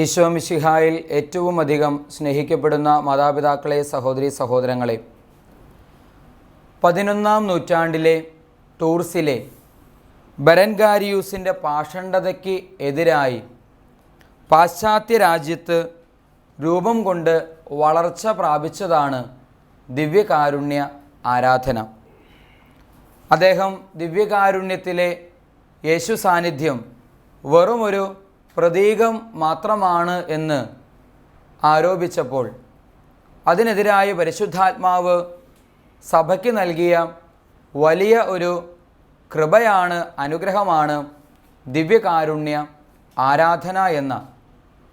ഈശോ മിശിഹായിൽ ഏറ്റവും അധികം സ്നേഹിക്കപ്പെടുന്ന മാതാപിതാക്കളെ, സഹോദരി സഹോദരങ്ങളെ, 11-ാം നൂറ്റാണ്ടിലെ ടൂർസിലെ ബെരൻഗാരിയൂസിൻ്റെ പാഷണ്ഡതയ്ക്ക് എതിരായി പാശ്ചാത്യ രാജ്യത്ത് രൂപം കൊണ്ട് വളർച്ച പ്രാപിച്ചതാണ് ദിവ്യകാരുണ്യ ആരാധന. അദ്ദേഹം ദിവ്യകാരുണ്യത്തിലെ യേശു സാന്നിധ്യം വെറുമൊരു പ്രതീകം മാത്രമാണ് എന്ന് ആരോപിച്ചപ്പോൾ അതിനെതിരായി പരിശുദ്ധാത്മാവ് സഭയ്ക്ക് നൽകിയ വലിയ ഒരു കൃപയാണ്, അനുഗ്രഹമാണ് ദിവ്യകാരുണ്യ ആരാധന എന്ന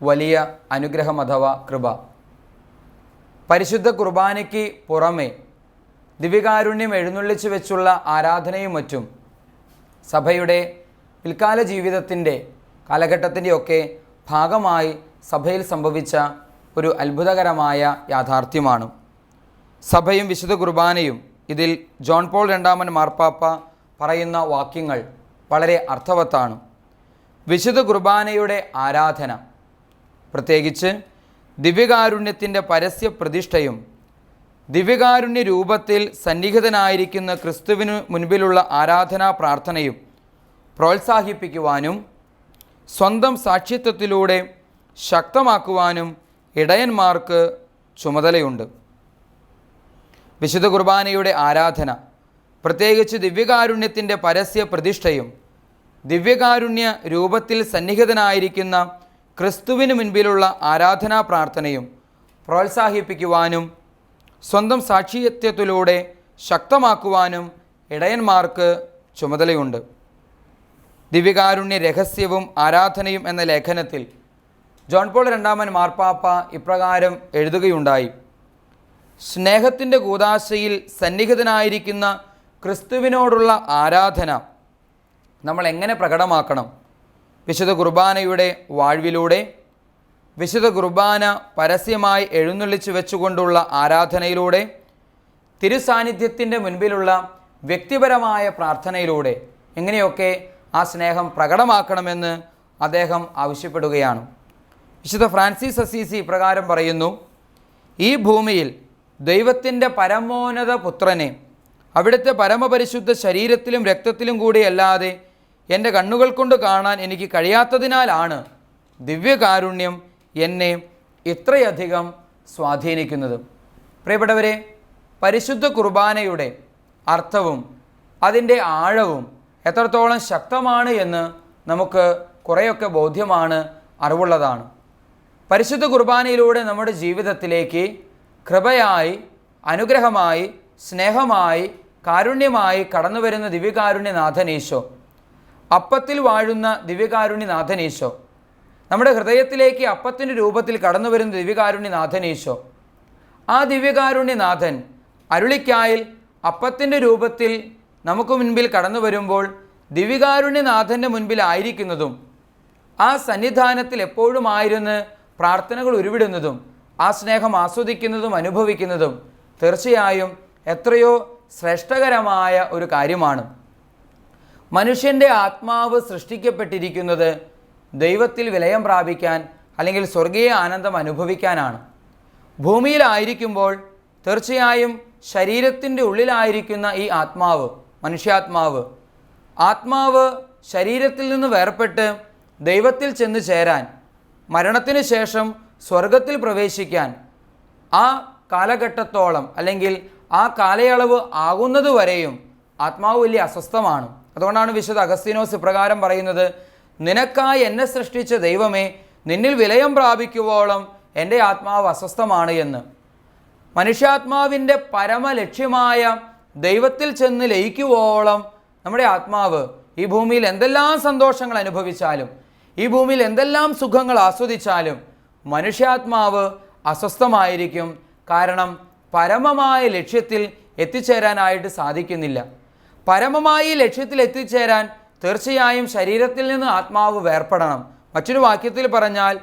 വലിയ അനുഗ്രഹം അഥവാ കൃപ. പരിശുദ്ധ കുർബാനയ്ക്ക് പുറമെ ദിവ്യകാരുണ്യം എഴുന്നള്ളിച്ചു വെച്ചുള്ള ആരാധനയും മറ്റും സഭയുടെ പിൽക്കാല ജീവിതത്തിൻ്റെ കാലഘട്ടത്തിൻ്റെയൊക്കെ ഭാഗമായി സഭയിൽ സംഭവിച്ച ഒരു അത്ഭുതകരമായ യാഥാർത്ഥ്യമാണ്. സഭയും വിശുദ്ധ കുർബാനയും, ഇതിൽ ജോൺ പോൾ രണ്ടാമൻ മാർപ്പാപ്പ പറയുന്ന വാക്യങ്ങൾ വളരെ അർത്ഥവത്താണ്. വിശുദ്ധ കുർബാനയുടെ ആരാധന, പ്രത്യേകിച്ച് ദിവ്യകാരുണ്യത്തിൻ്റെ പരസ്യ പ്രതിഷ്ഠയും ദിവ്യകാരുണ്യ രൂപത്തിൽ സന്നിഹിതനായിരിക്കുന്ന ക്രിസ്തുവിന് മുൻപിലുള്ള ആരാധനാ പ്രാർത്ഥനയും പ്രോത്സാഹിപ്പിക്കുവാനും സ്വന്തം സാക്ഷ്യത്വത്തിലൂടെ ശക്തമാക്കുവാനും ഇടയന്മാർക്ക് ചുമതലയുണ്ട്. വിശുദ്ധ കുർബാനയുടെ ആരാധന, പ്രത്യേകിച്ച് ദിവ്യകാരുണ്യത്തിൻ്റെ പരസ്യ പ്രതിഷ്ഠയും ദിവ്യകാരുണ്യ രൂപത്തിൽ സന്നിഹിതനായിരിക്കുന്ന ക്രിസ്തുവിന് മുൻപിലുള്ള ആരാധനാ പ്രാർത്ഥനയും പ്രോത്സാഹിപ്പിക്കുവാനും സ്വന്തം സാക്ഷ്യത്വത്തിലൂടെ ശക്തമാക്കുവാനും ഇടയന്മാർക്ക് ചുമതലയുണ്ട്. ദിവ്യകാരുണ്യ രഹസ്യവും ആരാധനയും എന്ന ലേഖനത്തിൽ ജോൺ പോൾ രണ്ടാമൻ മാർപ്പാപ്പ ഇപ്രകാരം എഴുതുകയുണ്ടായി: സ്നേഹത്തിൻ്റെ കൂദാശയിൽ സന്നിഹിതനായിരിക്കുന്ന ക്രിസ്തുവിനോടുള്ള ആരാധന നമ്മൾ എങ്ങനെ പ്രകടമാക്കണം? വിശുദ്ധ കുർബാനയുടെ വാഴ്വിലൂടെ, വിശുദ്ധ കുർബാന പരസ്യമായി എഴുന്നള്ളിച്ചു വെച്ചുകൊണ്ടുള്ള ആരാധനയിലൂടെ, തിരുസാന്നിധ്യത്തിൻ്റെ മുൻപിലുള്ള വ്യക്തിപരമായ പ്രാർത്ഥനയിലൂടെ എങ്ങനെയൊക്കെ ആ സ്നേഹം പ്രകടമാക്കണമെന്ന് അദ്ദേഹം ആവശ്യപ്പെടുകയാണ്. വിശുദ്ധ ഫ്രാൻസിസ് അസീസി ഇപ്രകാരം പറയുന്നു: ഈ ഭൂമിയിൽ ദൈവത്തിൻ്റെ പരമോന്നത പുത്രനെ അവിടുത്തെ പരമപരിശുദ്ധ ശരീരത്തിലും രക്തത്തിലും കൂടിയല്ലാതെ എൻ്റെ കണ്ണുകൾ കൊണ്ട് കാണാൻ എനിക്ക് കഴിയാത്തതിനാലാണ് ദിവ്യകാരുണ്യം എന്നെ ഇത്രയധികം സ്വാധീനിക്കുന്നത്. പ്രിയപ്പെട്ടവരെ, പരിശുദ്ധ കുർബാനയുടെ അർത്ഥവും അതിൻ്റെ ആഴവും എത്രത്തോളം ശക്തമാണ് എന്ന് നമുക്ക് കുറേയൊക്കെ ബോധ്യമാണ്, അറിവുള്ളതാണ്. പരിശുദ്ധ കുർബാനയിലൂടെ നമ്മുടെ ജീവിതത്തിലേക്ക് കൃപയായി, അനുഗ്രഹമായി, സ്നേഹമായി, കാരുണ്യമായി കടന്നു വരുന്ന ദിവ്യകാരുണ്യനാഥനീശോ, അപ്പത്തിൽ വാഴുന്ന ദിവ്യകാരുണ്യനാഥനീശോ, നമ്മുടെ ഹൃദയത്തിലേക്ക് അപ്പത്തിൻ്റെ രൂപത്തിൽ കടന്നു വരുന്ന ദിവ്യകാരുണ്യനാഥനീശോ, ആ ദിവ്യകാരുണ്യനാഥൻ അരുളിക്കായിൽ അപ്പത്തിൻ്റെ രൂപത്തിൽ നമുക്ക് മുൻപിൽ കടന്നു വരുമ്പോൾ ദിവ്യകാരുണ്യനാഥൻ്റെ മുൻപിലായിരിക്കുന്നതും ആ സന്നിധാനത്തിൽ എപ്പോഴും ആയിരുന്ന് പ്രാർത്ഥനകൾ ഉരുവിടുന്നതും ആ സ്നേഹം ആസ്വദിക്കുന്നതും അനുഭവിക്കുന്നതും തീർച്ചയായും എത്രയോ ശ്രേഷ്ഠകരമായ ഒരു കാര്യമാണ്. മനുഷ്യൻ്റെ ആത്മാവ് സൃഷ്ടിക്കപ്പെട്ടിരിക്കുന്നത് ദൈവത്തിൽ വിലയം പ്രാപിക്കാൻ, അല്ലെങ്കിൽ സ്വർഗീയ ആനന്ദം അനുഭവിക്കാനാണ്. ഭൂമിയിലായിരിക്കുമ്പോൾ തീർച്ചയായും ശരീരത്തിൻ്റെ ഉള്ളിലായിരിക്കുന്ന ഈ ആത്മാവ്, ആത്മാവ് ശരീരത്തിൽ നിന്ന് വേർപെട്ട് ദൈവത്തിൽ ചെന്ന് ചേരാൻ, മരണത്തിന് ശേഷം സ്വർഗത്തിൽ പ്രവേശിക്കാൻ ആ കാലഘട്ടത്തോളം, അല്ലെങ്കിൽ ആ കാലയളവ് ആകുന്നതുവരെയും ആത്മാവ് വലിയ അസ്വസ്ഥമാണ്. അതുകൊണ്ടാണ് വിശുദ്ധ അഗസ്തീനോസ് ഇപ്രകാരം പറയുന്നത്: നിനക്കായി എന്നെ സൃഷ്ടിച്ച ദൈവമേ, നിന്നിൽ വിലയം പ്രാപിക്കുവോളം എൻ്റെ ആത്മാവ് അസ്വസ്ഥമാണ് എന്ന്. മനുഷ്യാത്മാവിൻ്റെ പരമലക്ഷ്യമായ ദൈവത്തിൽ ചെന്ന് ലയിക്കുവോളം നമ്മുടെ ആത്മാവ് ഈ ഭൂമിയിൽ എന്തെല്ലാം സന്തോഷങ്ങൾ അനുഭവിച്ചാലും, ഈ ഭൂമിയിൽ എന്തെല്ലാം സുഖങ്ങൾ ആസ്വദിച്ചാലും മനുഷ്യാത്മാവ് അസ്വസ്ഥമായിരിക്കും. കാരണം പരമമായ ലക്ഷ്യത്തിൽ എത്തിച്ചേരാനായിട്ട് സാധിക്കുന്നില്ല. പരമമായ ലക്ഷ്യത്തിൽ എത്തിച്ചേരാൻ തീർച്ചയായും ശരീരത്തിൽ നിന്ന് ആത്മാവ് വേർപെടണം. മറ്റൊരു വാക്യത്തിൽ പറഞ്ഞാൽ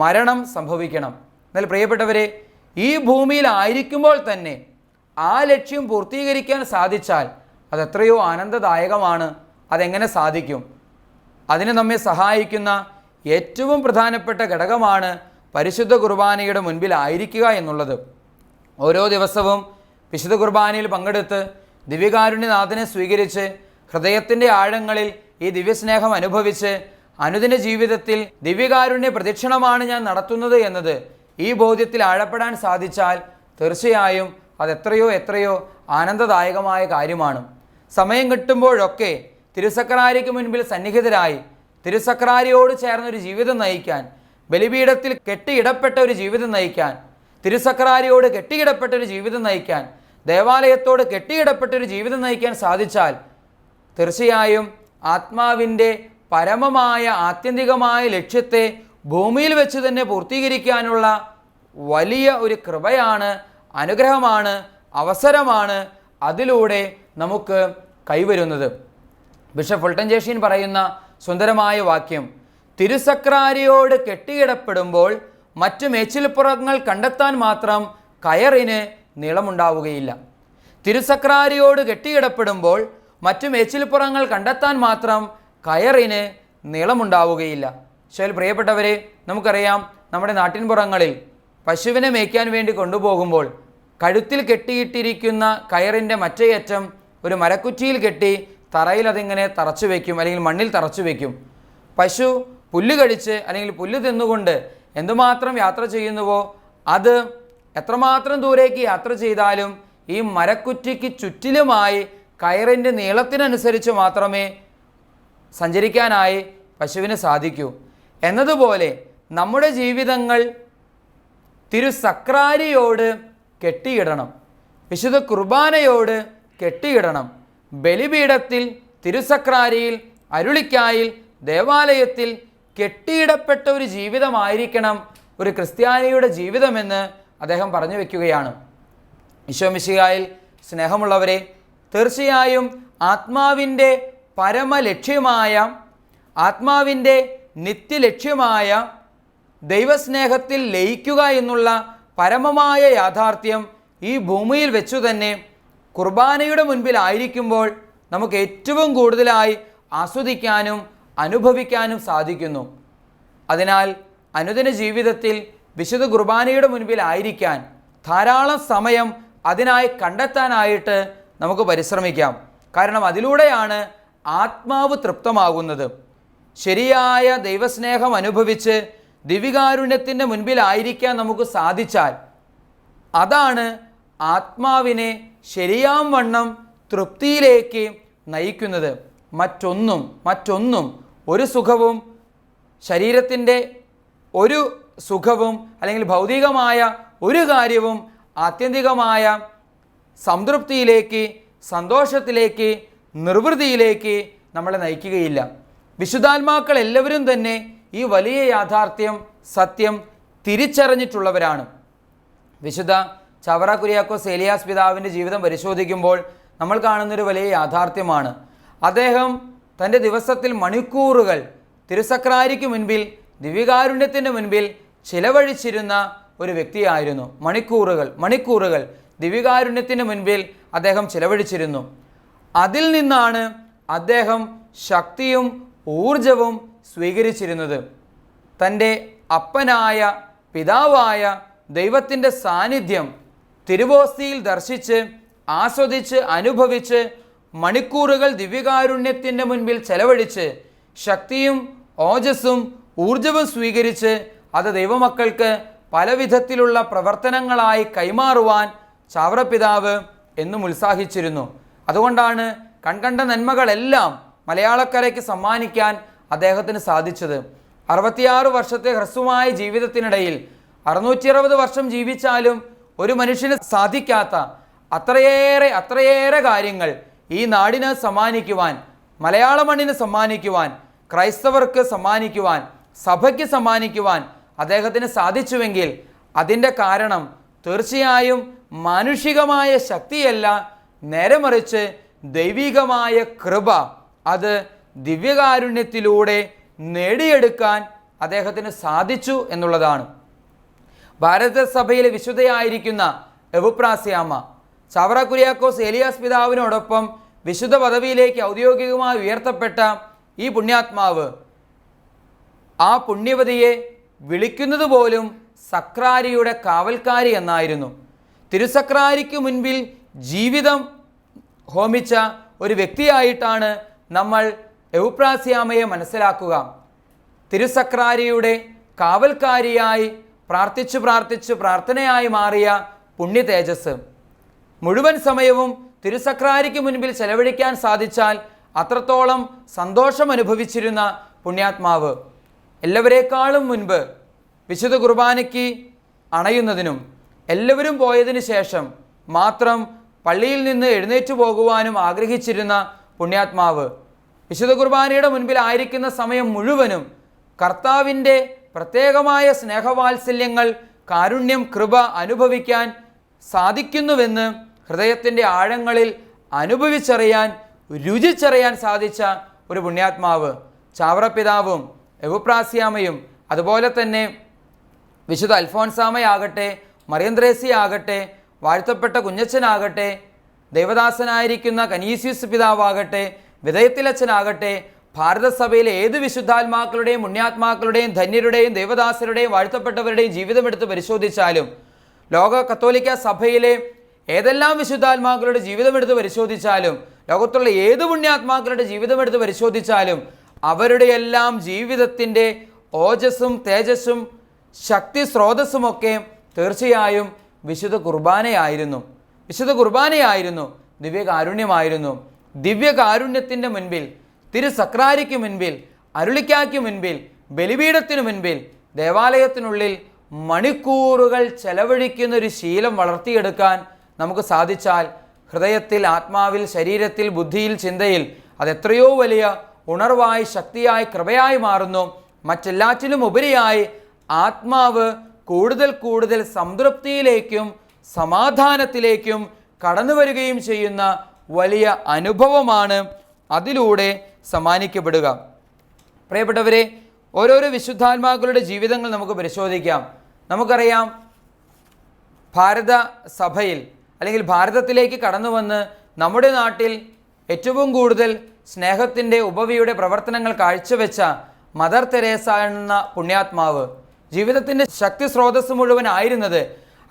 മരണം സംഭവിക്കണം. എന്നാൽ പ്രിയപ്പെട്ടവരെ, ഈ ഭൂമിയിലായിരിക്കുമ്പോൾ തന്നെ ആ ലക്ഷ്യം പൂർത്തീകരിക്കാൻ സാധിച്ചാൽ അതെത്രയോ ആനന്ദദായകമാണ്. അതെങ്ങനെ സാധിക്കും? അതിന് നമ്മെ സഹായിക്കുന്ന ഏറ്റവും പ്രധാനപ്പെട്ട ഘടകമാണ് പരിശുദ്ധ കുർബാനയുടെ മുൻപിലായിരിക്കുക എന്നുള്ളത്. ഓരോ ദിവസവും വിശുദ്ധ കുർബാനയിൽ പങ്കെടുത്ത് ദിവ്യകാരുണ്യനാഥനെ സ്വീകരിച്ച് ഹൃദയത്തിൻ്റെ ആഴങ്ങളിൽ ഈ ദിവ്യസ്നേഹം അനുഭവിച്ച് അനുദിന ജീവിതത്തിൽ ദിവ്യകാരുണ്യ പ്രദക്ഷിണമാണ് ഞാൻ നടത്തുന്നത് എന്നത് ഈ ബോധ്യത്തിൽ ആഴപ്പെടാൻ സാധിച്ചാൽ തീർച്ചയായും അതെത്രയോ ആനന്ദദായകമായ കാര്യമാണ്. സമയം കിട്ടുമ്പോഴൊക്കെ തിരുസക്രാരിക്ക് മുൻപിൽ സന്നിഹിതരായി തിരുസക്രാരിയോട് ചേർന്നൊരു ജീവിതം നയിക്കാൻ, ബലിപീഠത്തിൽ കെട്ടിയിടപ്പെട്ട ഒരു ജീവിതം നയിക്കാൻ, തിരുസക്രാരിയോട് കെട്ടിയിടപ്പെട്ട ഒരു ജീവിതം നയിക്കാൻ, ദേവാലയത്തോട് കെട്ടിയിടപ്പെട്ട ഒരു ജീവിതം നയിക്കാൻ സാധിച്ചാൽ തീർച്ചയായും ആത്മാവിൻ്റെ പരമമായ ആത്യന്തികമായ ലക്ഷ്യത്തെ ഭൂമിയിൽ വെച്ച് തന്നെ പൂർത്തീകരിക്കാനുള്ള വലിയ ഒരു കൃപയാണ്, അനുഗ്രഹമാണ്, അവസരമാണ് അതിലൂടെ നമുക്ക് കൈവരുന്നത്. ബിഷപ്പ് ഫുൾട്ടൻ ജേഷീൻ പറയുന്ന സുന്ദരമായ വാക്യം, തിരുസക്രാരിയോട് കെട്ടിയിടപ്പെടുമ്പോൾ മറ്റു മേച്ചിൽപ്പുറങ്ങൾ കണ്ടെത്താൻ മാത്രം കയറിന് നീളമുണ്ടാവുകയില്ല. തിരുസക്രാരിയോട് കെട്ടിയിടപ്പെടുമ്പോൾ മറ്റു മേച്ചിൽപ്പുറങ്ങൾ കണ്ടെത്താൻ മാത്രം കയറിന് നീളമുണ്ടാവുകയില്ല. ശരി പ്രിയപ്പെട്ടവരെ, നമുക്കറിയാം നമ്മുടെ നാട്ടിൻപുറങ്ങളിൽ പശുവിനെ മേയ്ക്കാൻ വേണ്ടി കൊണ്ടുപോകുമ്പോൾ കഴുത്തിൽ കെട്ടിയിട്ടിരിക്കുന്ന കയറിൻ്റെ മറ്റേയറ്റം ഒരു മരക്കുറ്റിയിൽ കെട്ടി തറയിൽ അതിങ്ങനെ തറച്ചു വയ്ക്കും, അല്ലെങ്കിൽ മണ്ണിൽ തറച്ചു വയ്ക്കും. പശു പുല്ല് കഴിച്ച് അല്ലെങ്കിൽ പുല്ല് തിന്നുകൊണ്ട് എന്തുമാത്രം യാത്ര ചെയ്യുന്നുവോ അത് എത്രമാത്രം ദൂരേക്ക് യാത്ര ചെയ്താലും ഈ മരക്കുറ്റിക്ക് ചുറ്റിലുമായി കയറിൻ്റെ നീളത്തിനനുസരിച്ച് മാത്രമേ സഞ്ചരിക്കാനായി പശുവിന് സാധിക്കൂ. എന്നതുപോലെ നമ്മുടെ ജീവിതങ്ങൾ തിരുസക്രാരിയോട് കെട്ടിയിടണം, വിശുദ്ധ കുർബാനയോട് കെട്ടിയിടണം. ബലിപീഠത്തിൽ, തിരുസക്രാരിയിൽ, അരുളിക്കായിൽ, ദേവാലയത്തിൽ കെട്ടിയിടപ്പെട്ട ഒരു ജീവിതമായിരിക്കണം ഒരു ക്രിസ്ത്യാനിയുടെ ജീവിതമെന്ന് അദ്ദേഹം പറഞ്ഞു വയ്ക്കുകയാണ്. ഈശോ മിശിഹായിൽ സ്നേഹമുള്ളവരെ, തീർച്ചയായും ആത്മാവിൻ്റെ പരമലക്ഷ്യമായ, ആത്മാവിൻ്റെ നിത്യലക്ഷ്യമായ ദൈവസ്നേഹത്തിൽ ലയിക്കുക എന്നുള്ള പരമമായ യാഥാർത്ഥ്യം ഈ ഭൂമിയിൽ വെച്ചു തന്നെ കുർബാനയുടെ മുൻപിലായിരിക്കുമ്പോൾ നമുക്ക് ഏറ്റവും കൂടുതലായി ആസ്വദിക്കാനും അനുഭവിക്കാനും സാധിക്കുന്നു. അതിനാൽ അനുദിന ജീവിതത്തിൽ വിശുദ്ധ കുർബാനയുടെ മുൻപിലായിരിക്കാൻ ധാരാളം സമയം അതിനായി കണ്ടെത്താനായിട്ട് നമുക്ക് പരിശ്രമിക്കാം. കാരണം അതിലൂടെയാണ് ആത്മാവ് തൃപ്തമാകുന്നത്. ശരിയായ ദൈവസ്നേഹം അനുഭവിച്ച് ദിവികാരുണ്യത്തിൻ്റെ മുൻപിലായിരിക്കാൻ നമുക്ക് സാധിച്ചാൽ അതാണ് ആത്മാവിനെ ശരിയാം വണ്ണം തൃപ്തിയിലേക്ക് നയിക്കുന്നത്. മറ്റൊന്നും ഒരു സുഖവും, ശരീരത്തിൻ്റെ ഒരു സുഖവും അല്ലെങ്കിൽ ഭൗതികമായ ഒരു കാര്യവും ആത്യന്തികമായ സംതൃപ്തിയിലേക്ക്, സന്തോഷത്തിലേക്ക്, നിർവൃതിയിലേക്ക് നമ്മളെ നയിക്കുകയില്ല. വിശുദ്ധാത്മാക്കൾ എല്ലാവരും തന്നെ ഈ വലിയ യാഥാർത്ഥ്യം, സത്യം തിരിച്ചറിഞ്ഞിട്ടുള്ളവരാണ്. വിശുദ്ധ ചവറ കുര്യാക്കോസ് ഏലിയാസ് പിതാവിൻ്റെ ജീവിതം പരിശോധിക്കുമ്പോൾ നമ്മൾ കാണുന്നൊരു വലിയ യാഥാർത്ഥ്യമാണ്. അദ്ദേഹം തൻ്റെ ദിവസത്തിൽ മണിക്കൂറുകൾ തിരുസക്രാരിക്ക് മുൻപിൽ, ദിവ്യകാരുണ്യത്തിൻ്റെ മുൻപിൽ ചിലവഴിച്ചിരുന്ന ഒരു വ്യക്തിയായിരുന്നു. മണിക്കൂറുകൾ ദിവ്യകാരുണ്യത്തിൻ്റെ മുൻപിൽ അദ്ദേഹം ചിലവഴിച്ചിരുന്നു. അതിൽ നിന്നാണ് അദ്ദേഹം ശക്തിയും ഊർജവും സ്വീകരിച്ചിരുന്നത്. തൻ്റെ അപ്പനായ, പിതാവായ ദൈവത്തിൻ്റെ സാന്നിധ്യം തിരുവോസ്തിയിൽ ദർശിച്ച്, ആസ്വദിച്ച്, അനുഭവിച്ച്, മണിക്കൂറുകൾ ദിവ്യകാരുണ്യത്തിൻ്റെ മുൻപിൽ ചെലവഴിച്ച് ശക്തിയും ഓജസ്സും ഊർജവും സ്വീകരിച്ച് അത് ദൈവമക്കൾക്ക് പല വിധത്തിലുള്ള പ്രവർത്തനങ്ങളായി കൈമാറുവാൻ ചാവറപിതാവ് എന്നും ഉത്സാഹിച്ചിരുന്നു. അതുകൊണ്ടാണ് കൺകണ്ട നന്മകളെല്ലാം മലയാളക്കരയ്ക്ക് സമ്മാനിക്കാൻ അദ്ദേഹത്തിന് സാധിച്ചത്. 66 വർഷത്തെ ഹ്രസ്വമായ ജീവിതത്തിനിടയിൽ 660 വർഷം ജീവിച്ചാലും ഒരു മനുഷ്യന് സാധിക്കാത്ത അത്രയേറെ കാര്യങ്ങൾ ഈ നാടിന് സമ്മാനിക്കുവാൻ, മലയാള മണ്ണിന് സമ്മാനിക്കുവാൻ, ക്രൈസ്തവർക്ക് സമ്മാനിക്കുവാൻ, സഭയ്ക്ക് സമ്മാനിക്കുവാൻ അദ്ദേഹത്തിന് സാധിച്ചുവെങ്കിൽ അതിൻ്റെ കാരണം തീർച്ചയായും മാനുഷികമായ ശക്തിയല്ല, നേരെ മറിച്ച് ദൈവികമായ കൃപ, അത് ദിവ്യകാരുണ്യത്തിലൂടെ നേടിയെടുക്കാൻ അദ്ദേഹത്തിന് സാധിച്ചു എന്നുള്ളതാണ്. ഭാരത സഭയിലെ വിശുദ്ധയായിരിക്കുന്ന എവുപ്രാസ്യാമ്മ ചവറ കുര്യാക്കോസ് ഏലിയാസ് പിതാവിനോടൊപ്പം വിശുദ്ധ പദവിയിലേക്ക് ഔദ്യോഗികമായി ഉയർത്തപ്പെട്ട ഈ പുണ്യാത്മാവ് ആ പുണ്യവതിയെ വിളിക്കുന്നത് പോലും സക്രാരിയുടെ കാവൽക്കാരി എന്നായിരുന്നു. തിരുസക്രാരിക്ക് മുൻപിൽ ജീവിതം ഹോമിച്ച ഒരു വ്യക്തിയായിട്ടാണ് നമ്മൾ എവുപ്രാസ്യാമയെ മനസ്സിലാക്കുക. തിരുസക്രാരിയുടെ കാവൽക്കാരിയായി പ്രാർത്ഥിച്ചു പ്രാർത്ഥനയായി മാറിയ പുണ്യ തേജസ്. മുഴുവൻ സമയവും തിരുസക്രാരിക്ക് മുൻപിൽ ചെലവഴിക്കാൻ സാധിച്ചാൽ അത്രത്തോളം സന്തോഷം അനുഭവിച്ചിരുന്ന പുണ്യാത്മാവ്. എല്ലാവരേക്കാളും മുൻപ് വിശുദ്ധ കുർബാനയ്ക്ക് അണയുന്നതിനും എല്ലാവരും പോയതിനു ശേഷം മാത്രം പള്ളിയിൽ നിന്ന് എഴുന്നേറ്റ് പോകുവാനും ആഗ്രഹിച്ചിരുന്ന പുണ്യാത്മാവ്. വിശുദ്ധ കുർബാനയുടെ മുൻപിൽ ആയിരിക്കുന്ന സമയം മുഴുവനും കർത്താവിൻ്റെ പ്രത്യേകമായ സ്നേഹവാത്സല്യങ്ങൾ, കാരുണ്യം, കൃപ അനുഭവിക്കാൻ സാധിക്കുന്നുവെന്ന് ഹൃദയത്തിൻ്റെ ആഴങ്ങളിൽ അനുഭവിച്ചറിയാൻ, രുചിച്ചറിയാൻ സാധിച്ച ഒരു പുണ്യാത്മാവ്. ചാവറപിതാവും എവുപ്രാസ്യാമയും അതുപോലെ തന്നെ വിശുദ്ധ അൽഫോൻസാമയാകട്ടെ, മറിയന്ത്രേസ്യയാകട്ടെ, വാഴ്ത്തപ്പെട്ട കുഞ്ഞച്ചനാകട്ടെ, ദേവദാസനായിരിക്കുന്ന കനീസിയസ് പിതാവാകട്ടെ, വിധേയത്തിലച്ഛനാകട്ടെ, ഭാരതസഭയിലെ ഏത് വിശുദ്ധാത്മാക്കളുടെയും പുണ്യാത്മാക്കളുടെയും ധന്യരുടെയും ദേവദാസരുടെയും വാഴ്ത്തപ്പെട്ടവരുടെയും ജീവിതമെടുത്ത് പരിശോധിച്ചാലും, ലോക കത്തോലിക്ക സഭയിലെ ഏതെല്ലാം വിശുദ്ധാത്മാക്കളുടെ ജീവിതമെടുത്ത് പരിശോധിച്ചാലും, ലോകത്തുള്ള ഏത് പുണ്യാത്മാക്കളുടെ ജീവിതമെടുത്ത് പരിശോധിച്ചാലും അവരുടെയെല്ലാം ജീവിതത്തിൻ്റെ ഓജസ്സും തേജസ്സും ശക്തി സ്രോതസ്സുമൊക്കെ തീർച്ചയായും വിശുദ്ധ കുർബാനയായിരുന്നു. വിശുദ്ധ കുർബാനയായിരുന്നു, ദിവ്യകാരുണ്യമായിരുന്നു. ദിവ്യകാരുണ്യത്തിൻ്റെ മുൻപിൽ, തിരുസക്രാരിക്ക് മുൻപിൽ, അരുളിക്കായ്ക്ക് മുൻപിൽ, ബലിപീഠത്തിനു മുൻപിൽ, ദേവാലയത്തിനുള്ളിൽ മണിക്കൂറുകൾ ചെലവഴിക്കുന്ന ഒരു ശീലം വളർത്തിയെടുക്കാൻ നമുക്ക് സാധിച്ചാൽ ഹൃദയത്തിൽ, ആത്മാവിൽ, ശരീരത്തിൽ, ബുദ്ധിയിൽ, ചിന്തയിൽ അതെത്രയോ വലിയ ഉണർവായി, ശക്തിയായി, കൃപയായി മാറുന്നു. മറ്റെല്ലാറ്റിലും ഉപരിയായി ആത്മാവ് കൂടുതൽ കൂടുതൽ സംതൃപ്തിയിലേക്കും സമാധാനത്തിലേക്കും കടന്നു വരികയും ചെയ്യുന്ന വലിയ അനുഭവമാണ് അതിലൂടെ സമ്മാനിക്കപ്പെടുക. പ്രിയപ്പെട്ടവരെ, ഓരോരോ വിശുദ്ധാത്മാക്കളുടെ ജീവിതങ്ങൾ നമുക്ക് പരിശോധിക്കാം. നമുക്കറിയാം, ഭാരത സഭയിൽ അല്ലെങ്കിൽ ഭാരതത്തിലേക്ക് കടന്നു വന്ന് നമ്മുടെ നാട്ടിൽ ഏറ്റവും കൂടുതൽ സ്നേഹത്തിൻ്റെ ഉപവിയുടെ പ്രവർത്തനങ്ങൾ കാഴ്ചവെച്ച മദർ തെരേസ എന്ന പുണ്യാത്മാവ് ജീവിതത്തിൻ്റെ ശക്തി സ്രോതസ് മുഴുവൻ ആയിരുന്നത്,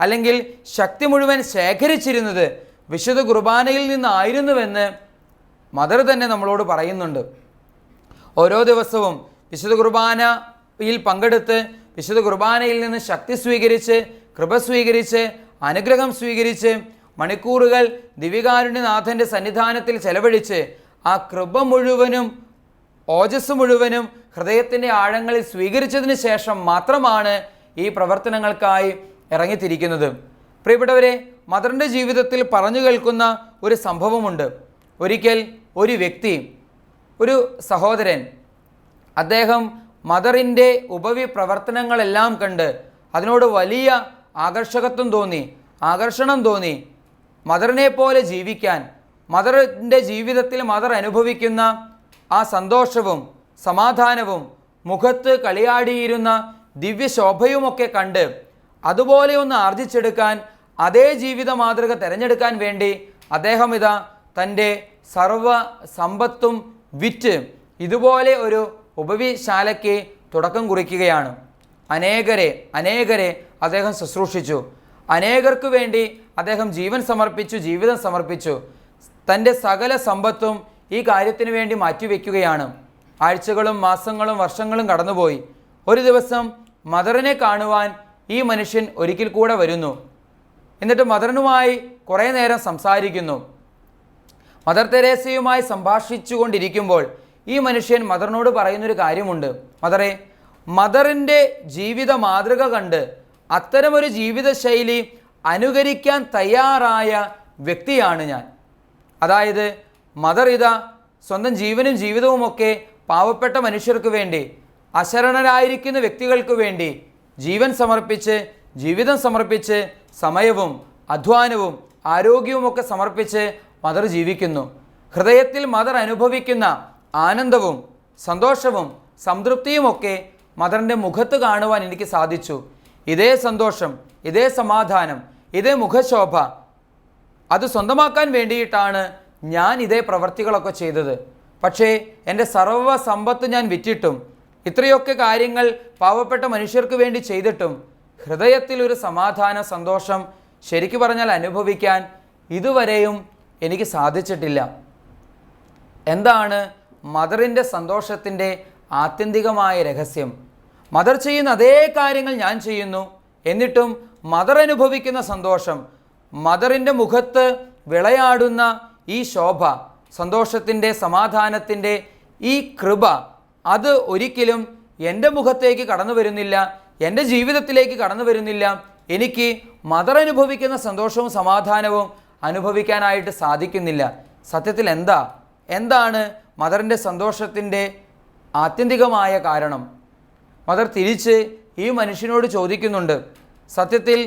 അല്ലെങ്കിൽ ശക്തി മുഴുവൻ ശേഖരിച്ചിരുന്നത് വിശുദ്ധ കുർബാനയിൽ നിന്നായിരുന്നുവെന്ന് മദർ തന്നെ നമ്മളോട് പറയുന്നുണ്ട്. ഓരോ ദിവസവും വിശുദ്ധ കുർബാനയിൽ പങ്കെടുത്ത് വിശുദ്ധ കുർബാനയിൽ നിന്ന് ശക്തി സ്വീകരിച്ച്, കൃപ സ്വീകരിച്ച്, അനുഗ്രഹം സ്വീകരിച്ച്, മണിക്കൂറുകൾ ദിവ്യകാരുണ്യനാഥൻ്റെ സന്നിധാനത്തിൽ ചെലവഴിച്ച് ആ കൃപ മുഴുവനും ഓജസ് മുഴുവനും ഹൃദയത്തിൻ്റെ ആഴങ്ങളിൽ സ്വീകരിച്ചതിന് ശേഷം മാത്രമാണ് ഈ പ്രവർത്തനങ്ങൾക്കായി ഇറങ്ങിത്തിരിക്കുന്നത്. പ്രിയപ്പെട്ടവരെ, മദറിൻ്റെ ജീവിതത്തിൽ പറഞ്ഞു കേൾക്കുന്ന ഒരു സംഭവമുണ്ട്. ഒരിക്കൽ ഒരു വ്യക്തി, ഒരു സഹോദരൻ, അദ്ദേഹം മദറിൻ്റെ ഉപവി പ്രവർത്തനങ്ങളെല്ലാം കണ്ട് അതിനോട് വലിയ ആകർഷണം തോന്നി. മദറിനെ പോലെ ജീവിക്കാൻ, മദറിൻ്റെ ജീവിതത്തിൽ മദർ അനുഭവിക്കുന്ന ആ സന്തോഷവും സമാധാനവും മുഖത്ത് കളിയാടിയിരുന്ന ദിവ്യശോഭയുമൊക്കെ കണ്ട് അതുപോലെ ഒന്ന് ആർജിച്ചെടുക്കാൻ, അതേ ജീവിത മാതൃക തിരഞ്ഞെടുക്കാൻ വേണ്ടി അദ്ദേഹം ഇതാ തൻ്റെ സർവ സമ്പത്തും വിറ്റ് ഇതുപോലെ ഒരു ഉപവിശാലയ്ക്ക് തുടക്കം കുറിക്കുകയാണ്. അനേകരെ അദ്ദേഹം ശുശ്രൂഷിച്ചു. അനേകർക്ക് വേണ്ടി അദ്ദേഹം ജീവിതം സമർപ്പിച്ചു. തൻ്റെ സകല സമ്പത്തും ഈ കാര്യത്തിന് വേണ്ടി മാറ്റിവെക്കുകയാണ്. ആഴ്ചകളും മാസങ്ങളും വർഷങ്ങളും കടന്നുപോയി. ഒരു ദിവസം മദറിനെ കാണുവാൻ ഈ മനുഷ്യൻ ഒരിക്കൽ കൂടെ വരുന്നു. എന്നിട്ട് മദറിനുമായി കുറേ നേരം സംസാരിക്കുന്നു. മദർ തെരേസയുമായി സംഭാഷിച്ചു കൊണ്ടിരിക്കുമ്പോൾ ഈ മനുഷ്യൻ മദറിനോട് പറയുന്നൊരു കാര്യമുണ്ട്. മദറിൻ്റെ ജീവിത മാതൃക കണ്ട് അത്തരമൊരു ജീവിതശൈലി അനുകരിക്കാൻ തയ്യാറായ വ്യക്തിയാണ് ഞാൻ. അതായത് മദർ ഇതാ സ്വന്തം ജീവനും ജീവിതവുമൊക്കെ പാവപ്പെട്ട മനുഷ്യർക്ക് വേണ്ടി, അശരണരായിരിക്കുന്ന വ്യക്തികൾക്ക് വേണ്ടി ജീവിതം സമർപ്പിച്ച് സമയവും അധ്വാനവും ആരോഗ്യവുമൊക്കെ സമർപ്പിച്ച് മദർ ജീവിക്കുന്നു. ഹൃദയത്തിൽ മദർ അനുഭവിക്കുന്ന ആനന്ദവും സന്തോഷവും സംതൃപ്തിയുമൊക്കെ മദറിൻ്റെ മുഖത്ത് കാണുവാൻ എനിക്ക് സാധിച്ചു. ഇതേ സന്തോഷം, ഇതേ സമാധാനം, ഇതേ മുഖശോഭ അത് സ്വന്തമാക്കാൻ വേണ്ടിയിട്ടാണ് ഞാൻ ഇതേ പ്രവർത്തികളൊക്കെ ചെയ്തത്. പക്ഷേ എൻ്റെ സർവ്വ സമ്പത്ത് ഞാൻ വിറ്റിട്ടും ഇത്രയൊക്കെ കാര്യങ്ങൾ പാവപ്പെട്ട മനുഷ്യർക്ക് വേണ്ടി ചെയ്തിട്ടും ഹൃദയത്തിൽ ഒരു സമാധാന സന്തോഷം ശരിക്കു പറഞ്ഞാൽ അനുഭവിക്കാൻ ഇതുവരെയും എനിക്ക് സാധിച്ചിട്ടില്ല. എന്താണ് മദറിൻ്റെ സന്തോഷത്തിൻ്റെ ആത്യന്തികമായ രഹസ്യം? മദർ ചെയ്യുന്ന അതേ കാര്യങ്ങൾ ഞാൻ ചെയ്യുന്നു, എന്നിട്ടും മദർ അനുഭവിക്കുന്ന സന്തോഷം, മദറിൻ്റെ മുഖത്ത് വിളയാടുന്ന ഈ ശോഭ, സന്തോഷത്തിൻ്റെ, സമാധാനത്തിൻ്റെ ഈ കൃപ, അത് ഒരിക്കലും എൻ്റെ മുഖത്തേക്ക് കടന്നു വരുന്നില്ല, എൻ്റെ ജീവിതത്തിലേക്ക് കടന്നു വരുന്നില്ല. എനിക്ക് മദർ അനുഭവിക്കുന്ന സന്തോഷവും സമാധാനവും അനുഭവിക്കാനായിട്ട് സാധിക്കുന്നില്ല. സത്യത്തിൽ എന്താണ് മദറിൻ്റെ സന്തോഷത്തിൻ്റെ ആത്യന്തികമായ കാരണം? മദർ തിരിച്ച് ഈ മനുഷ്യനോട് ചോദിക്കുന്നുണ്ട്, സത്യത്തിൽ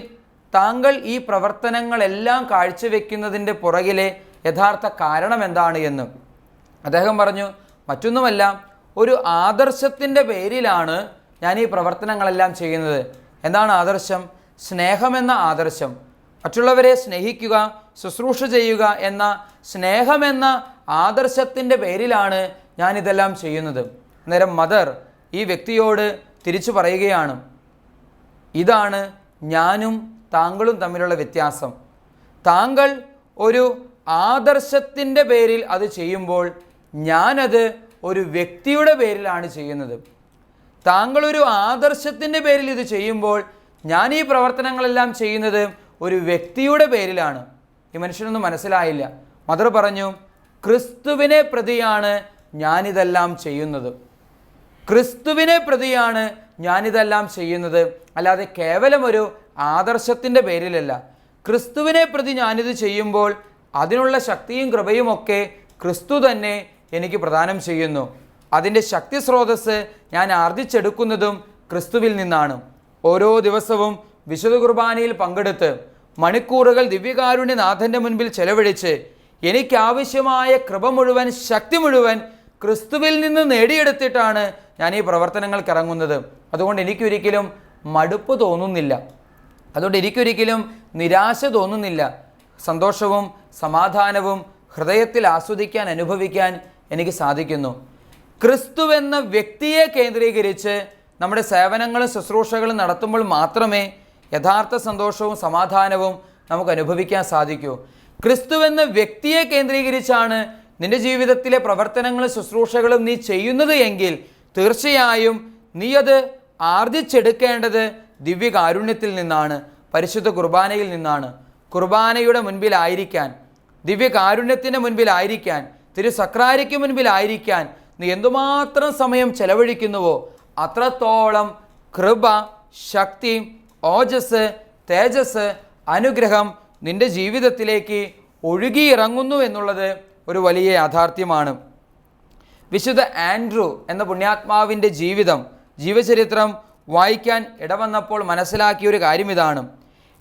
താങ്കൾ ഈ പ്രവർത്തനങ്ങളെല്ലാം കാഴ്ചവെക്കുന്നതിൻ്റെ പുറകിലെ യഥാർത്ഥ കാരണം എന്താണ് എന്ന്. അദ്ദേഹം പറഞ്ഞു, മറ്റൊന്നുമല്ല, ഒരു ആദർശത്തിൻ്റെ പേരിലാണ് ഞാൻ ഈ പ്രവർത്തനങ്ങളെല്ലാം ചെയ്യുന്നത്. എന്താണ് ആദർശം? സ്നേഹമെന്ന ആദർശം. മറ്റുള്ളവരെ സ്നേഹിക്കുക, ശുശ്രൂഷ ചെയ്യുക എന്ന സ്നേഹമെന്ന ആദർശത്തിൻ്റെ പേരിലാണ് ഞാനിതെല്ലാം ചെയ്യുന്നത്. അന്നേരം മദർ ഈ വ്യക്തിയോട് തിരിച്ചു പറയുകയാണ്, ഇതാണ് ഞാനും താങ്കളും തമ്മിലുള്ള വ്യത്യാസം. താങ്കൾ ഒരു ആദർശത്തിൻ്റെ പേരിൽ അത് ചെയ്യുമ്പോൾ ഞാനത് ഒരു വ്യക്തിയുടെ പേരിലാണ് ചെയ്യുന്നത്. താങ്കളൊരു ആദർശത്തിൻ്റെ പേരിൽ ഇത് ചെയ്യുമ്പോൾ ഞാൻ ഈ പ്രവർത്തനങ്ങളെല്ലാം ചെയ്യുന്നത് ഒരു വ്യക്തിയുടെ പേരിലാണ്. ഈ മനുഷ്യനൊന്നും മനസ്സിലായില്ല. മദർ പറഞ്ഞു, ക്രിസ്തുവിനെ പ്രതിയാണ് ഞാനിതെല്ലാം ചെയ്യുന്നത്. ക്രിസ്തുവിനെ പ്രതിയാണ് ഞാനിതെല്ലാം ചെയ്യുന്നത്, അല്ലാതെ കേവലം ഒരു ആദർശത്തിൻ്റെ പേരിലല്ല. ക്രിസ്തുവിനെ പ്രതി ഞാനിത് ചെയ്യുമ്പോൾ അതിനുള്ള ശക്തിയും കൃപയുമൊക്കെ ക്രിസ്തു തന്നെ എനിക്ക് പ്രദാനം ചെയ്യുന്നു. അതിൻ്റെ ശക്തി സ്രോതസ്സ് ഞാൻ ആർജിച്ചെടുക്കുന്നതും ക്രിസ്തുവിൽ നിന്നാണ്. ഓരോ ദിവസവും വിശുദ്ധ കുർബാനയിൽ പങ്കെടുത്ത് മണിക്കൂറുകൾ ദിവ്യകാരുണ്യനാഥൻ്റെ മുൻപിൽ ചെലവഴിച്ച് എനിക്കാവശ്യമായ കൃപ മുഴുവൻ, ശക്തി മുഴുവൻ ക്രിസ്തുവിൽ നിന്ന് നേടിയെടുത്തിട്ടാണ് ഞാൻ ഈ പ്രവർത്തനങ്ങൾക്ക് ഇറങ്ങുന്നത്. അതുകൊണ്ട് എനിക്കൊരിക്കലും മടുപ്പ് തോന്നുന്നില്ല, അതുകൊണ്ട് എനിക്കൊരിക്കലും നിരാശ തോന്നുന്നില്ല. സന്തോഷവും സമാധാനവും ഹൃദയത്തിൽ ആസ്വദിക്കാൻ, അനുഭവിക്കാൻ എനിക്ക് സാധിക്കുന്നു. ക്രിസ്തുവെന്ന വ്യക്തിയെ കേന്ദ്രീകരിച്ച് നമ്മുടെ സേവനങ്ങളും ശുശ്രൂഷകളും നടത്തുമ്പോൾ മാത്രമേ യഥാർത്ഥ സന്തോഷവും സമാധാനവും നമുക്ക് അനുഭവിക്കാൻ സാധിക്കൂ. ക്രിസ്തുവെന്ന വ്യക്തിയെ കേന്ദ്രീകരിച്ചാണ് നിന്റെ ജീവിതത്തിലെ പ്രവർത്തനങ്ങളും ശുശ്രൂഷകളും നീ ചെയ്യുന്നത് എങ്കിൽ തീർച്ചയായും നീ അത് ആർജിച്ചെടുക്കേണ്ടത് ദിവ്യകാരുണ്യത്തിൽ നിന്നാണ്, പരിശുദ്ധ കുർബാനയിൽ നിന്നാണ്. കുർബാനയുടെ മുൻപിലായിരിക്കാൻ, ദിവ്യകാരുണ്യത്തിൻ്റെ മുൻപിലായിരിക്കാൻ, തിരുസക്രാരിക്ക് മുൻപിലായിരിക്കാൻ നീ എന്തുമാത്രം സമയം ചെലവഴിക്കുന്നുവോ അത്രത്തോളം കൃപ, ശക്തി, ഓജസ്, തേജസ്, അനുഗ്രഹം നിന്റെ ജീവിതത്തിലേക്ക് ഒഴുകിയിറങ്ങുന്നു എന്നുള്ളത് ഒരു വലിയ യാഥാർത്ഥ്യമാണ്. വിശുദ്ധ ആൻഡ്രൂ എന്ന പുണ്യാത്മാവിൻ്റെ ജീവചരിത്രം വായിക്കാൻ ഇടവന്നപ്പോൾ മനസ്സിലാക്കിയ ഒരു കാര്യം ഇതാണ്.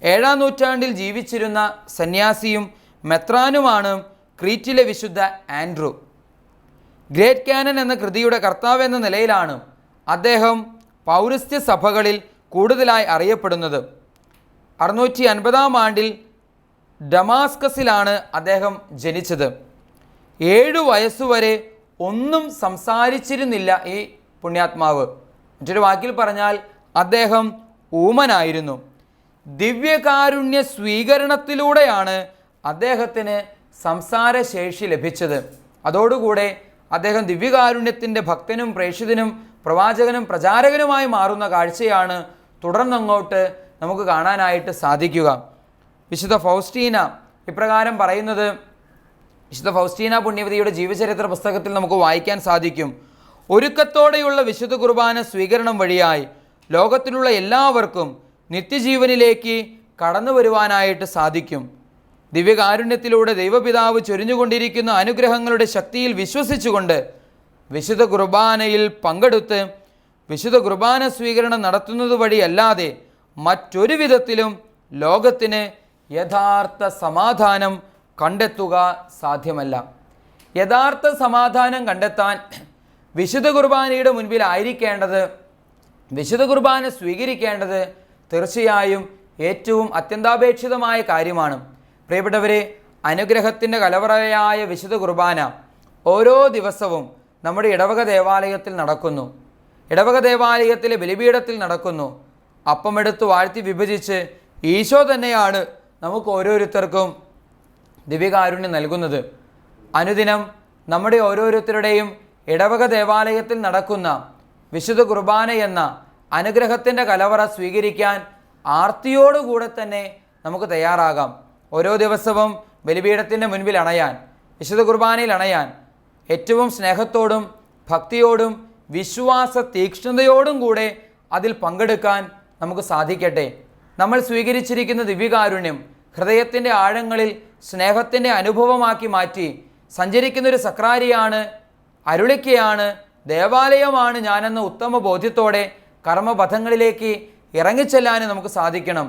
7-ാം നൂറ്റാണ്ടിൽ ജീവിച്ചിരുന്ന സന്യാസിയും മെത്രാനുമാണ് ക്രീറ്റിലെ വിശുദ്ധ ആൻഡ്രൂ. ഗ്രേറ്റ് കാനൻ എന്ന കൃതിയുടെ കർത്താവ് എന്ന നിലയിലാണ് അദ്ദേഹം പൗരസ്ത്യ സഭകളിൽ കൂടുതലായി അറിയപ്പെടുന്നത്. 650-ാം ആണ്ടിൽ ഡമാസ്കസിലാണ് അദ്ദേഹം ജനിച്ചത്. 7 വയസ്സുവരെ ഒന്നും സംസാരിച്ചിരുന്നില്ല ഈ പുണ്യാത്മാവ്. മറ്റൊരു വാക്കിൽ പറഞ്ഞാൽ അദ്ദേഹം ഊമനായിരുന്നു. ദിവ്യകാരുണ്യ സ്വീകരണത്തിലൂടെയാണ് അദ്ദേഹത്തിന് സംസാരശേഷി ലഭിച്ചത്. അതോടുകൂടെ അദ്ദേഹം ദിവ്യകാരുണ്യത്തിൻ്റെ ഭക്തനും പ്രേക്ഷിതനും പ്രവാചകനും പ്രചാരകനുമായി മാറുന്ന കാഴ്ചയാണ് തുടർന്നങ്ങോട്ട് നമുക്ക് കാണാനായിട്ട് സാധിക്കുക. വിശുദ്ധ ഫൗസ്റ്റീന ഇപ്രകാരം പറയുന്നത്, വിശുദ്ധ ഫൗസ്റ്റീന പുണ്യവതിയുടെ ജീവചരിത്ര പുസ്തകത്തിൽ നമുക്ക് വായിക്കാൻ സാധിക്കും. ഒരുക്കത്തോടെയുള്ള വിശുദ്ധ കുർബാന സ്വീകരണം വഴിയായി ലോകത്തിലുള്ള എല്ലാവർക്കും നിത്യജീവനിലേക്ക് കടന്നു വരുവാനായിട്ട് സാധിക്കും. ദിവ്യകാരുണ്യത്തിലൂടെ ദൈവപിതാവ് ചൊരിഞ്ഞുകൊണ്ടിരിക്കുന്ന അനുഗ്രഹങ്ങളുടെ ശക്തിയിൽ വിശ്വസിച്ചുകൊണ്ട് വിശുദ്ധ കുർബാനയിൽ പങ്കെടുത്ത് വിശുദ്ധ കുർബാന സ്വീകരണം നടത്തുന്നത് വഴിയല്ലാതെ മറ്റൊരു വിധത്തിലും ലോകത്തിന് യഥാർത്ഥ സമാധാനം കണ്ടെത്തുക സാധ്യമല്ല. യഥാർത്ഥ സമാധാനം കണ്ടെത്താൻ വിശുദ്ധ കുർബാനയുടെ മുൻപിലായിരിക്കേണ്ടത്, വിശുദ്ധ കുർബാന സ്വീകരിക്കേണ്ടത് തീർച്ചയായും ഏറ്റവും അത്യന്താപേക്ഷിതമായ കാര്യമാണ്. പ്രിയപ്പെട്ടവരെ, അനുഗ്രഹത്തിൻ്റെ കലവറയായ വിശുദ്ധ കുർബാന ഓരോ ദിവസവും നമ്മുടെ ഇടവക ദേവാലയത്തിൽ നടക്കുന്നു. ഇടവക ദേവാലയത്തിലെ ബലിപീഠത്തിൽ നടക്കുന്നു. അപ്പമെടുത്ത് വാഴ്ത്തി വിഭജിച്ച് ഈശോ തന്നെയാണ് നമുക്ക് ഓരോരുത്തർക്കും ദിവ്യകാരുണ്യം നൽകുന്നത്. അനുദിനം നമ്മുടെ ഓരോരുത്തരുടെയും ഇടവക ദേവാലയത്തിൽ നടക്കുന്ന വിശുദ്ധ കുർബാന എന്ന അനുഗ്രഹത്തിൻ്റെ കലവറ സ്വീകരിക്കാൻ ആർത്തിയോടുകൂടെ തന്നെ നമുക്ക് തയ്യാറാകാം. ഓരോ ദിവസവും ബലിപീഠത്തിൻ്റെ മുൻപിൽ അണയാൻ, വിശുദ്ധ കുർബാനയിൽ അണയാൻ ഏറ്റവും സ്നേഹത്തോടും ഭക്തിയോടും വിശ്വാസ തീക്ഷ്ണതയോടും കൂടെ അതിൽ പങ്കെടുക്കാൻ നമുക്ക് സാധിക്കട്ടെ. നമ്മൾ സ്വീകരിച്ചിരിക്കുന്ന ദിവ്യകാരുണ്യം ഹൃദയത്തിൻ്റെ ആഴങ്ങളിൽ സ്നേഹത്തിൻ്റെ അനുഭവമാക്കി മാറ്റി സഞ്ചരിക്കുന്നൊരു സക്രാരിയാണ്, അരുളിക്കയാണ്, ദേവാലയമാണ് ഞാനെന്ന ഉത്തമ ബോധ്യത്തോടെ കർമ്മപഥങ്ങളിലേക്ക് ഇറങ്ങിച്ചെല്ലാൻ നമുക്ക് സാധിക്കണം.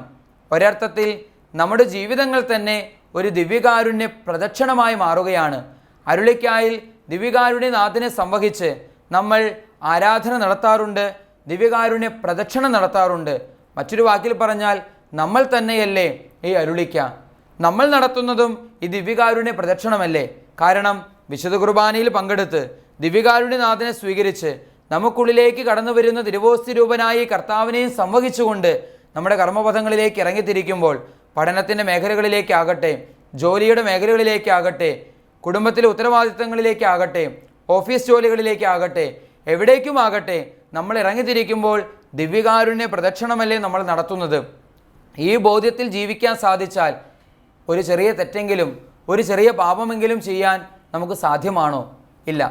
ഒരർത്ഥത്തിൽ നമ്മുടെ ജീവിതങ്ങൾ തന്നെ ഒരു ദിവ്യകാരുണ്യ പ്രദക്ഷിണമായി മാറുകയാണ്. അരുളിക്കായിൽ ദിവ്യകാരുണ്യനാഥനെ സംവഹിച്ച് നമ്മൾ ആരാധന നടത്താറുണ്ട്, ദിവ്യകാരുണ്യ പ്രദക്ഷിണം നടത്താറുണ്ട്. മറ്റൊരു വാക്കിൽ പറഞ്ഞാൽ നമ്മൾ തന്നെയല്ലേ ഈ അരുളിക്ക. നമ്മൾ നടത്തുന്നതും ഈ ദിവ്യകാരുണ്യ പ്രദക്ഷിണമല്ലേ. കാരണം വിശുദ്ധ കുർബാനയിൽ പങ്കെടുത്ത് ദിവ്യകാരുണ്യനാഥനെ സ്വീകരിച്ച് നമുക്കുള്ളിലേക്ക് കടന്നു വരുന്ന തിരുവോസ്തി രൂപനായി കർത്താവിനെയും സംവഹിച്ചുകൊണ്ട് നമ്മുടെ കർമ്മപഥങ്ങളിലേക്ക് ഇറങ്ങിത്തിരിക്കുമ്പോൾ, പഠനത്തിൻ്റെ മേഖലകളിലേക്കാകട്ടെ, ജോലിയുടെ മേഖലകളിലേക്കാകട്ടെ, കുടുംബത്തിലെ ഉത്തരവാദിത്തങ്ങളിലേക്കാകട്ടെ, ഓഫീസ് ജോലികളിലേക്കാകട്ടെ, എവിടേക്കുമാകട്ടെ, നമ്മൾ ഇറങ്ങിത്തിരിക്കുമ്പോൾ ദിവ്യകാരുണ്യ പ്രദക്ഷിണമല്ലേ നമ്മൾ നടത്തുന്നത്. ഈ ബോധ്യത്തിൽ ജീവിക്കാൻ സാധിച്ചാൽ ഒരു ചെറിയ തെറ്റെങ്കിലും ഒരു ചെറിയ പാപമെങ്കിലും ചെയ്യാൻ നമുക്ക് സാധ്യമാണോ? ഇല്ല.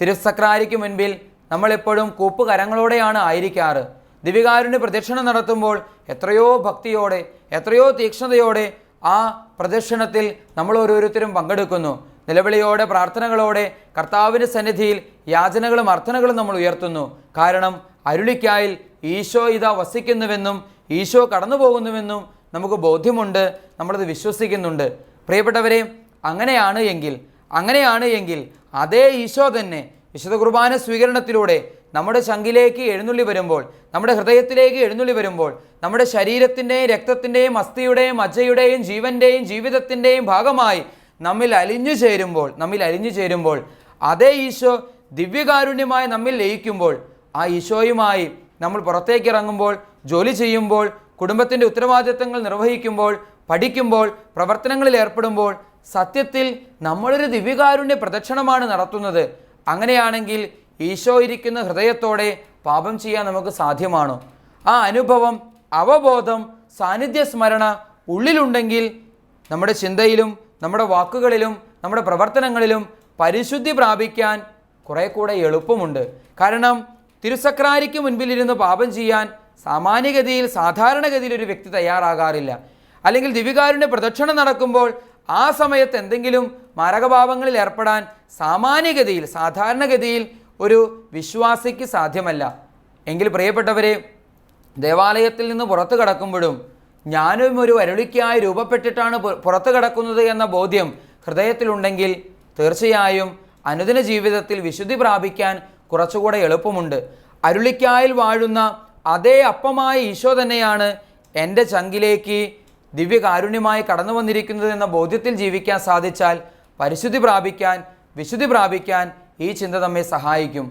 തിരുസക്രാരിക്ക് മുൻപിൽ നമ്മളെപ്പോഴും കൂപ്പുകരങ്ങളോടെയാണ് ആയിരിക്കാറ്. ദിവ്യകാരുണ്യ പ്രദക്ഷിണം നടത്തുമ്പോൾ എത്രയോ ഭക്തിയോടെ, എത്രയോ തീക്ഷ്ണതയോടെ ആ പ്രദക്ഷിണത്തിൽ നമ്മൾ ഓരോരുത്തരും പങ്കെടുക്കുന്നു. നിലവിളിയോടെ, പ്രാർത്ഥനകളോടെ കർത്താവിൻ്റെ സന്നിധിയിൽ യാചനകളും അർത്ഥനകളും നമ്മൾ ഉയർത്തുന്നു. കാരണം അരുളിക്കായിൽ ഈശോ ഇതാ വസിക്കുന്നുവെന്നും ഈശോ കടന്നു പോകുന്നുവെന്നും നമുക്ക് ബോധ്യമുണ്ട്, നമ്മളത് വിശ്വസിക്കുന്നുണ്ട്. പ്രിയപ്പെട്ടവരെ, അങ്ങനെയാണ് എങ്കിൽ അതേ ഈശോ തന്നെ വിശുദ്ധ കുർബാന സ്വീകരണത്തിലൂടെ നമ്മുടെ ചങ്കിലേക്ക് എഴുന്നള്ളി വരുമ്പോൾ, നമ്മുടെ ഹൃദയത്തിലേക്ക് എഴുന്നള്ളി വരുമ്പോൾ, നമ്മുടെ ശരീരത്തിൻ്റെയും രക്തത്തിൻ്റെയും അസ്ഥിയുടെയും മജ്ജയുടെയും ജീവൻ്റെയും ജീവിതത്തിൻ്റെയും ഭാഗമായി നമ്മിൽ അലിഞ്ഞു ചേരുമ്പോൾ അതേ ഈശോ ദിവ്യകാരുണ്യമായി നമ്മിൽ ലയിക്കുമ്പോൾ, ആ ഈശോയുമായി നമ്മൾ പുറത്തേക്ക് ഇറങ്ങുമ്പോൾ, ജോലി ചെയ്യുമ്പോൾ, കുടുംബത്തിൻ്റെ ഉത്തരവാദിത്തങ്ങൾ നിർവഹിക്കുമ്പോൾ, പഠിക്കുമ്പോൾ, പ്രവർത്തനങ്ങളിൽ ഏർപ്പെടുമ്പോൾ സത്യത്തിൽ നമ്മളൊരു ദിവ്യകാരുണ്യ പ്രദക്ഷിണമാണ് നടത്തുന്നത്. അങ്ങനെയാണെങ്കിൽ ഈശോ ഇരിക്കുന്ന ഹൃദയത്തോടെ പാപം ചെയ്യാൻ നമുക്ക് സാധ്യമാണോ? ആ അനുഭവം, അവബോധം, സാന്നിധ്യ സ്മരണ ഉള്ളിലുണ്ടെങ്കിൽ നമ്മുടെ ചിന്തയിലും നമ്മുടെ വാക്കുകളിലും നമ്മുടെ പ്രവർത്തനങ്ങളിലും പരിശുദ്ധി പ്രാപിക്കാൻ കുറെ കൂടെ എളുപ്പമുണ്ട്. കാരണം തിരുസക്രാരിക്ക് മുൻപിലിരുന്ന് പാപം ചെയ്യാൻ സാധാരണഗതിയിൽ ഒരു വ്യക്തി തയ്യാറാകാറില്ല. അല്ലെങ്കിൽ ദിവ്യകാരുണ്യ പ്രദക്ഷിണം നടക്കുമ്പോൾ ആ സമയത്ത് എന്തെങ്കിലും മാരകപാപങ്ങളിൽ ഏർപ്പെടാൻ സാധാരണഗതിയിൽ ഒരു വിശ്വാസിക്ക് സാധ്യമല്ല. എങ്കിൽ പ്രിയപ്പെട്ടവരെ, ദേവാലയത്തിൽ നിന്ന് പുറത്തു കടക്കുമ്പോഴും ഞാനും ഒരു അരുളിക്കായി രൂപപ്പെട്ടിട്ടാണ് പുറത്തു കടക്കുന്നത് എന്ന ബോധ്യം ഹൃദയത്തിലുണ്ടെങ്കിൽ തീർച്ചയായും അനുദിന ജീവിതത്തിൽ വിശുദ്ധി പ്രാപിക്കാൻ കുറച്ചുകൂടെ എളുപ്പമുണ്ട്. അരുളിക്കായിൽ വാഴുന്ന അതേ അപ്പമായ ഈശോ തന്നെയാണ് എൻ്റെ ചങ്കിലേക്ക് ദിവ്യകാരുണ്യമായി കടന്നു വന്നിരിക്കുന്നത് എന്ന ബോധ്യത്തിൽ ജീവിക്കാൻ സാധിച്ചാൽ വിശുദ്ധി പ്രാപിക്കാൻ ഈ ചിന്ത നമ്മെ സഹായിക്കും.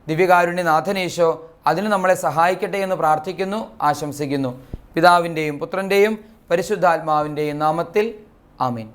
ദിവ്യകാരുണ്യനാഥൻ ഈശോ അതിന് നമ്മളെ സഹായിക്കട്ടെ എന്ന് പ്രാർത്ഥിക്കുന്നു, ആശംസിക്കുന്നു. പിതാവിൻ്റെയും പുത്രൻ്റെയും പരിശുദ്ധാത്മാവിൻ്റെയും നാമത്തിൽ ആമേൻ.